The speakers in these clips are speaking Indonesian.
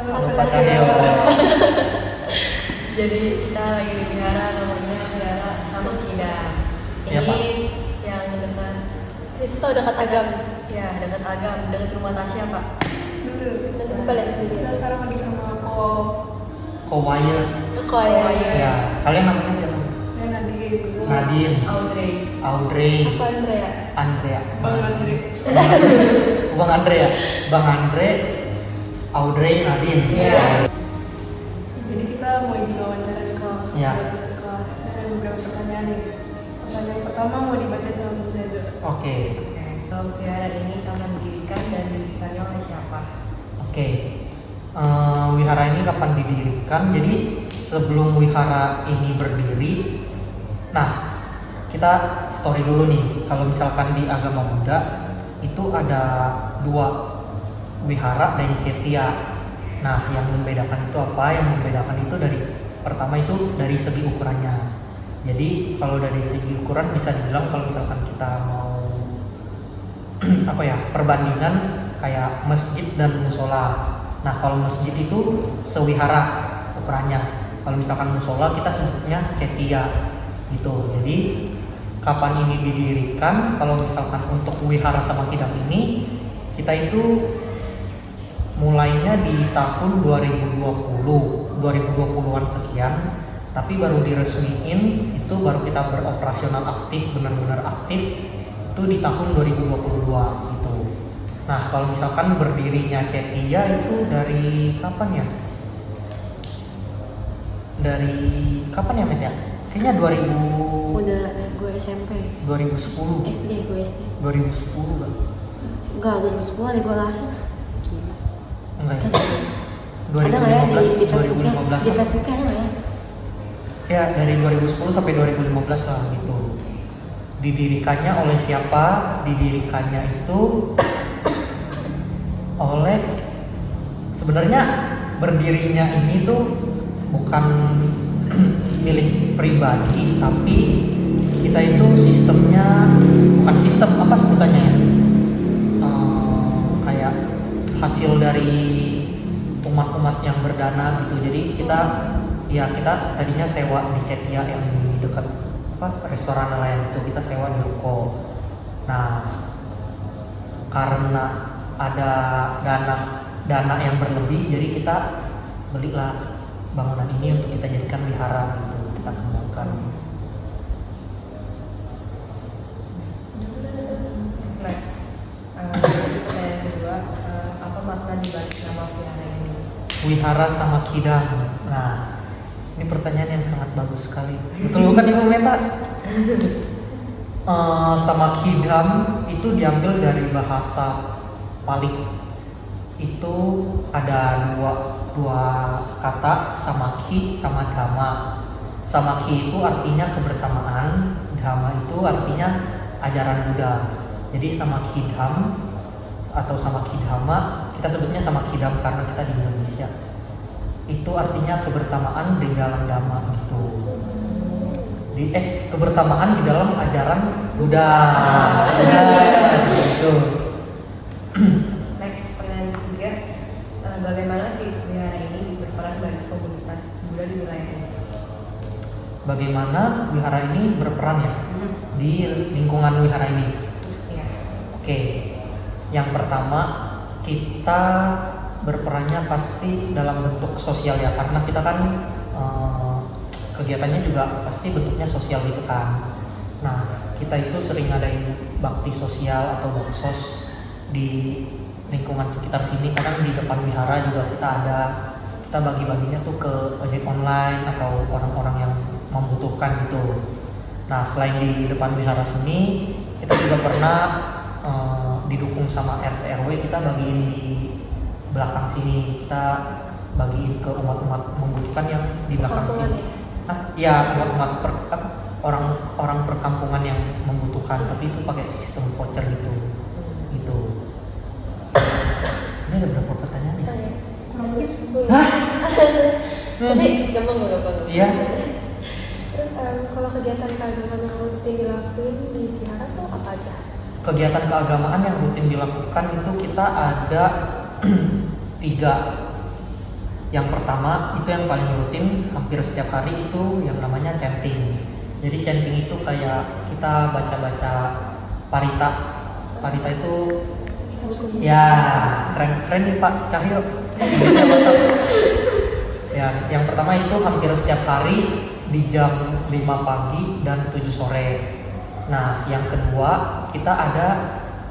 Halo Pak Cahyo. Jadi kita lagi di wihara namanya Wihara Samakida. Iya, Ini Pak. yang dekat Kristo dekat agam. ya dekat Agam, dekat rumah Tasya Pak. Nanti buka lihat sendiri. Kita sekarang lagi sama Kowaya. Kok ya? Ya, kalian namanya siapa? saya Nadine. Nadine, Audrey. Audrey, Aku Andrea. Andrea. Bang Andre. Bang Andre ya? Bang Andre, Audrey, Nadine. Iya. Jadi kita mau izin wawancara nih kalau Iya. kita sekolah. Ada beberapa pertanyaan nih. Pertanyaan pertama mau dibaca sama Bu Zaido. Oke. Kalau wihara ini kapan didirikan dan didirikannya oleh siapa? Oke. Wihara ini kapan didirikan? Jadi sebelum wihara ini berdiri, nah kita story dulu nih. Kalau misalkan di agama Buddha itu ada dua wihara dari Ketya. Nah, yang membedakan itu apa? Yang membedakan itu dari pertama itu dari segi ukurannya. Jadi kalau dari segi ukuran bisa dibilang kalau misalkan kita mau apa ya, perbandingan kayak masjid dan musola. Nah, kalau masjid itu sewihara ukurannya. Kalau misalkan musola kita sebutnya Ketya gitu. Jadi kapan ini didirikan? Kalau misalkan untuk wihara Samakidam ini kita itu mulainya di tahun 2020-an sekian, tapi baru diresmiin itu baru kita beroperasional aktif, benar-benar aktif itu di tahun 2022 gitu. Nah, kalau misalkan berdirinya Ketya itu dari kapan ya? Dari kapan ya, Met ya? Kayaknya 2000 Udah gue SMP. 2010. SD gue SD. 2010 kan? Enggak, 2010 nih gue lahir. Gila. Enggak ya? Ada nggak ya di 2015, Facebooknya? 2015. Di Facebooknya ada nggak ya? Ya, dari 2010 sampai 2015 lah gitu. Didirikannya oleh siapa? Didirikannya itu oleh, sebenarnya berdirinya ini tuh bukan milik pribadi, tapi kita itu sistemnya bukan sistem, apa sebutannya ya? Kayak hasil dari umat-umat yang berdana gitu. Jadi kita tadinya sewa di Ketya yang di dekat restoran nelayan itu, kita sewa di ruko. Nah, karena ada dana yang berlebih, jadi kita belilah bangunan ini untuk kita jadikan wihara gitu, kita kembangkan. Next, pertanyaan kedua, apa makna dibalik nama wihara ini? Wihara Samakidam. Nah, ini pertanyaan yang sangat bagus sekali. Betul bukan Ibu Meta? Samakidam itu diambil dari bahasa Pali. Itu ada dua kata, samaki sama dhamma. Samaki itu artinya kebersamaan, dhamma itu artinya ajaran Buddha. Jadi samakidam atau samakidhamma, kita sebutnya samakidam karena kita di Indonesia. Itu artinya kebersamaan di dalam dhamma gitu. Kebersamaan di dalam ajaran Buddha. Gitu. Next, pertanyaan ketiga, bagaimana wihara ini berperan bagi komunitas Buddha di wilayah ini? Bagaimana wihara ini berperan ya di lingkungan wihara ini? Iya. Oke, yang pertama kita berperannya pasti dalam bentuk sosial ya, karena kita kan kegiatannya juga pasti bentuknya sosial gitu kan. Nah, kita itu sering ngadain bakti sosial atau baksos di lingkungan sekitar sini. Kadang di depan wihara juga kita bagi-baginya tuh ke ojek online atau orang-orang yang membutuhkan gitu. Nah, selain di depan wihara sini, kita juga pernah didukung sama RT RW, kita bagiin di belakang sini, kita bagiin ke umat-umat membutuhkan yang di belakang sini. Ya, umat orang perkampungan yang membutuhkan, tapi itu pakai sistem voucher gitu. Gitu. Ini ada berapa pertanyaan ya? Kurang lebih 10. Tapi gampang. Iya. Terus kalau kegiatan keagamaan yang rutin dilakuin di wihara tuh apa aja? Kegiatan keagamaan yang rutin dilakukan itu kita ada tiga. Yang pertama itu yang paling rutin hampir setiap hari itu yang namanya chanting. Jadi chanting itu kayak kita baca-baca parita. Parita itu ya keren nih Pak Cahyo. Ya, yang pertama itu hampir setiap hari di jam 5 pagi dan 7 sore. Nah, yang kedua kita ada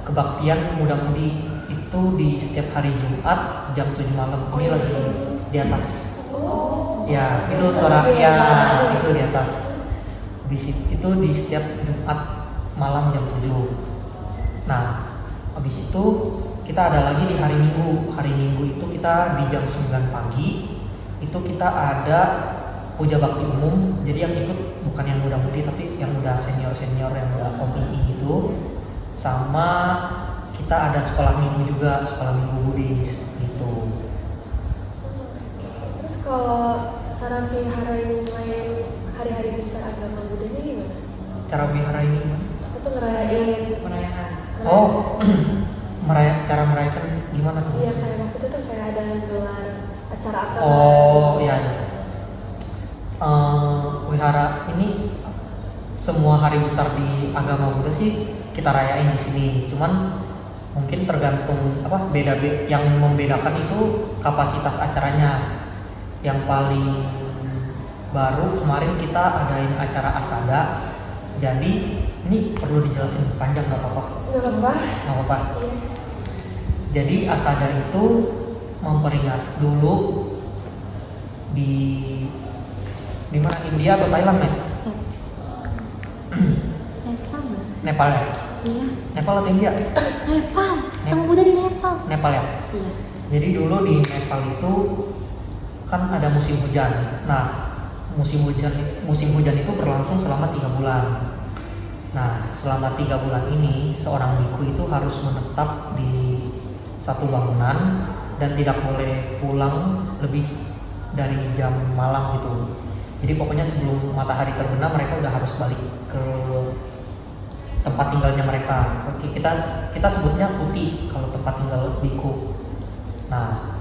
kebaktian muda-mudi itu di setiap hari Jumat jam 7 malam. Ini lagi di atas. Ya, itu suara ya itu di atas. Itu di setiap Jumat malam jam 7. Nah, habis itu kita ada lagi di hari Minggu. Hari Minggu itu kita di jam 9 pagi itu kita ada puja bakti umum. Jadi yang ikut bukan yang muda-mudi tapi yang udah senior-senior yang udah OPI gitu. Sama kita ada sekolah minggu juga, sekolah minggu Buddhis gitu. Terus kalau cara viharain lain hari-hari besar agama Buddhanya gimana? Cara wihara ini gimana? Aku tuh ngerayain Merayakan. Oh, cara merayakan gimana tuh? Iya, kayak maksudnya tuh kayak ada gelar acara apa? Oh iya. Wihara ini semua hari besar di agama Buddha sih kita rayain di sini. Cuman mungkin tergantung yang membedakan itu kapasitas acaranya. Yang paling baru kemarin kita adain acara asada. Jadi ini perlu dijelasin panjang nggak apa-apa? Nggak apa-apa. Nggak apa-apa. Iya. Jadi asada itu memperingat dulu di mana, India atau Thailand ya? Nepal nggak sih? Nepal ya? Iya. Nepal atau India? Nepal. Sama Buddha di Nepal. Nepal ya? Iya. Jadi dulu di Nepal itu kan ada musim hujan. Nah, musim hujan itu berlangsung selama 3 bulan. Nah, selama 3 bulan ini seorang biku itu harus menetap di satu bangunan dan tidak boleh pulang lebih dari jam malam gitu. Jadi pokoknya sebelum matahari terbenam mereka udah harus balik ke tempat tinggalnya mereka. Oke, kita sebutnya kuti kalau tempat tinggal biku. Nah,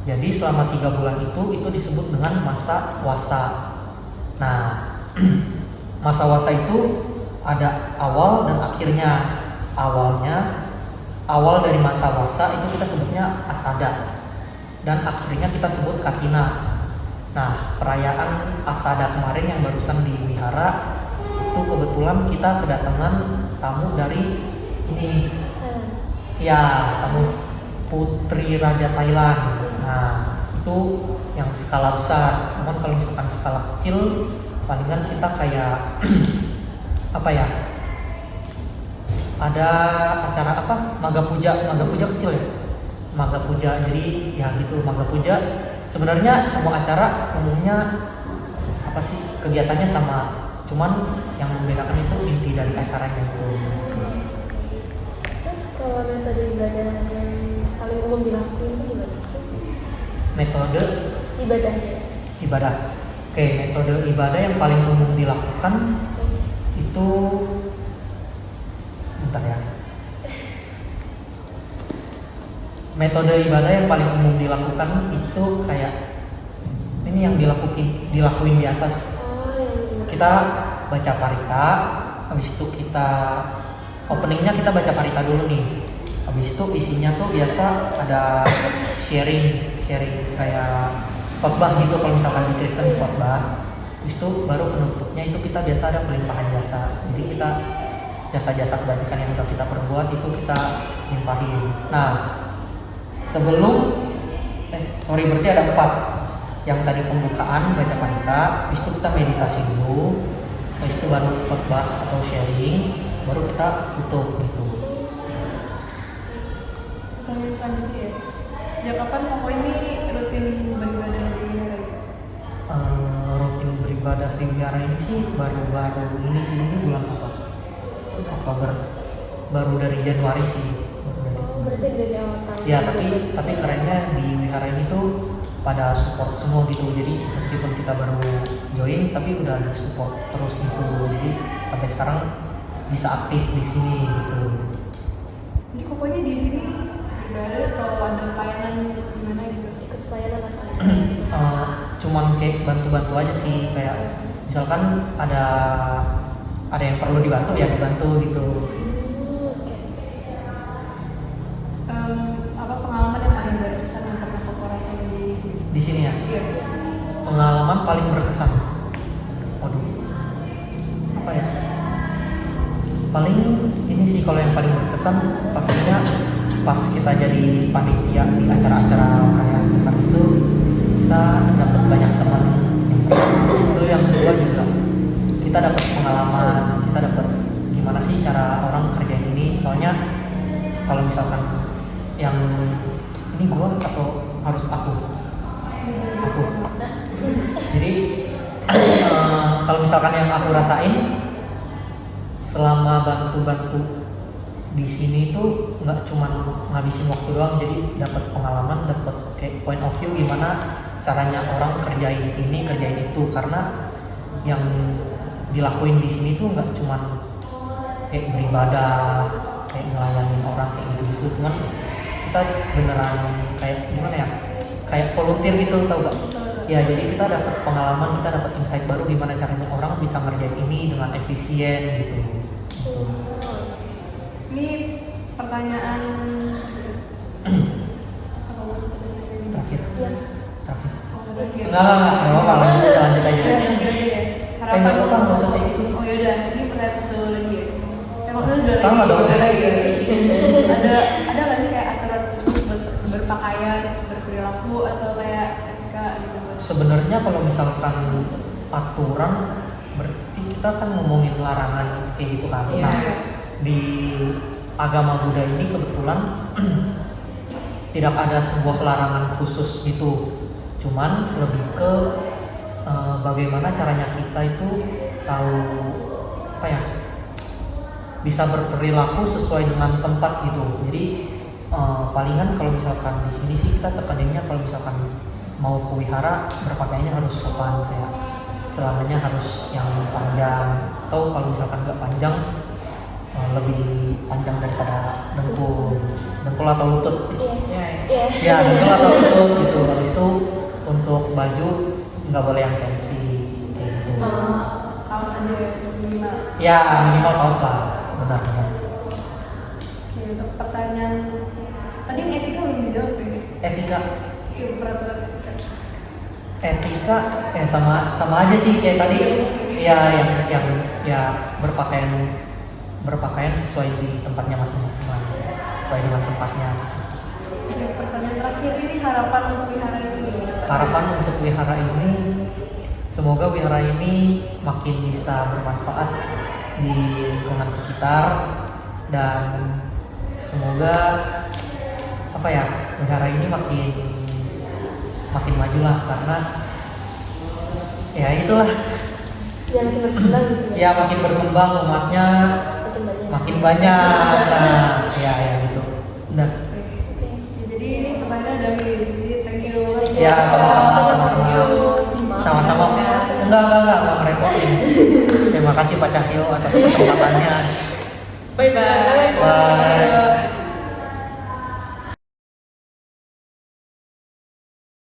jadi selama 3 bulan itu disebut dengan masa wasa. Nah, masa wasa itu ada awal dan akhirnya. Awal dari masa wasa itu kita sebutnya asada dan akhirnya kita sebut katina. Nah, perayaan asada kemarin yang barusan di wihara itu kebetulan kita kedatangan tamu dari ini. Ya, tamu putri Raja Thailand. Nah, itu yang skala besar. Cuman kalau misalkan skala kecil, palingan kita kayak apa ya? Ada acara Maga puja kecil ya. Maga puja. Jadi ya gitu, Maga puja. Sebenarnya semua acara umumnya kegiatannya sama. Cuman yang membedakan itu inti dari acaranya itu. Terus kalau metode ibadah yang paling umum dilakuin itu gimana sih? Metode Ibadah. Oke, metode ibadah yang paling umum dilakukan itu Metode ibadah yang paling umum dilakukan itu kayak ini yang dilakuin di atas. Kita baca parita, habis itu kita openingnya kita baca parita dulu nih. Habis itu isinya tuh biasa ada sharing kayak khotbah gitu kalau misalkan di Kristen khotbah. Habis itu baru penutupnya itu kita biasa ada pelimpahan jasa. Jadi kita jasa-jasa kebajikan yang udah kita perbuat itu kita limpahin. Nah, berarti ada 4. Yang tadi pembukaan baca parita, habis itu kita meditasi dulu, habis itu baru khotbah atau sharing, baru kita tutup gitu. Pertanyaan selanjutnya ya, sejak kapan Koko ini rutin beribadah di wihara? Rutin beribadah di wihara ini sih baru-baru ini bulan apa? Oktober, baru dari Januari sih. Berarti dari awal tahun. Ya, tapi kerennya di wihara ini tuh pada support semua gitu. Jadi meskipun kita baru join tapi udah ada support terus gitu. Jadi sampai sekarang bisa aktif di sini gitu. Jadi Kokonya di sini berada atau ada pelayanan gimana gitu? Ikut pelayanan apa? cuman kayak bantu-bantu aja sih, kayak misalkan ada yang perlu dibantu ya dibantu gitu. Apa pengalaman yang paling berkesan yang pernah kau rasain di sini? Di sini ya, Iya. pengalaman paling berkesan. Waduh, apa ya? Paling ini sih kalau yang paling berkesan pastinya pas kita jadi panitia di acara-acara kayak besar itu, kita dapat banyak teman. Itu yang kedua juga kita dapat pengalaman, kita dapat gimana sih cara orang kerjain ini. Soalnya kalau misalkan yang ini gua atau harus aku. Jadi kalau misalkan yang aku rasain selama bantu-bantu di sini tuh nggak cuma ngabisin waktu doang, jadi dapat pengalaman, dapat kayak point of view gimana caranya orang kerjain ini kerjain itu. Karena yang dilakuin di sini tuh nggak cuma kayak beribadah, kayak ngelayanin orang kayak gitu, cuman kita beneran kayak gimana ya, kayak volunteer gitu, tau gak? Ya jadi kita dapat pengalaman, kita dapat insight baru gimana caranya orang bisa ngerjain ini dengan efisien gitu. Ini pertanyaan Terakhir. Iya. Terakhir. terakhir. Enggak apa-apa, lanjut aja. Harapan Nggak apa-apa, nggak usah kayak gitu. Oh yaudah, ini pertanyaan satu lagi ya. Maksudnya sudah Sama lagi, dong. udah lagi ya. ada nggak sih kayak aturan khusus berpakaian, berperilaku atau kayak etika gitu? Sebenarnya kalau misalkan aturan berarti kita kan ngomongin larangan kayak gitu kan. Iya. Nah, di agama Buddha ini kebetulan tidak ada sebuah larangan khusus gitu. Cuman lebih ke bagaimana caranya kita itu tahu apa ya, bisa berperilaku sesuai dengan tempat gitu. Jadi palingan kalau misalkan di sini sih kita tekaninnya kalau misalkan mau ke wihara berpakaiannya harus sopan, kayak celananya harus yang panjang, atau kalau misalkan nggak panjang lebih panjang daripada dengkul atau lutut. Iya. Ya, Iya. Ya dengkul atau lutut gitu. Habis itu untuk baju nggak boleh yang fancy kayak gitu. kaos aja ya, minimal. Ya minimal kaos lah, benar. Oke, untuk pertanyaan tadi etika belum dijawab ya? Etika Iya, peraturan etika. sama aja sih kayak tadi. Ya yang ya berpakaian sesuai di tempatnya masing-masing lah, sesuai dengan tempatnya. Oke, pertanyaan terakhir ini harapan untuk wihara ini. Harapan untuk wihara ini, semoga wihara ini makin bisa bermanfaat di lingkungan sekitar, dan semoga apa ya, wihara ini makin maju lah, karena ya itulah Yang makin berkembang gitu ya. ya makin berkembang, umatnya Makin banyak. makin banyak. Nah ya gitu. Udah. Oke. Ya, jadi ini pertanyaan udah habis. Jadi thank you. Ya, sama-sama. Thank you. Sama-sama. Enggak ngerepotin. Terima kasih Pak Cahyo atas kesempatannya. Bye bye. Bye.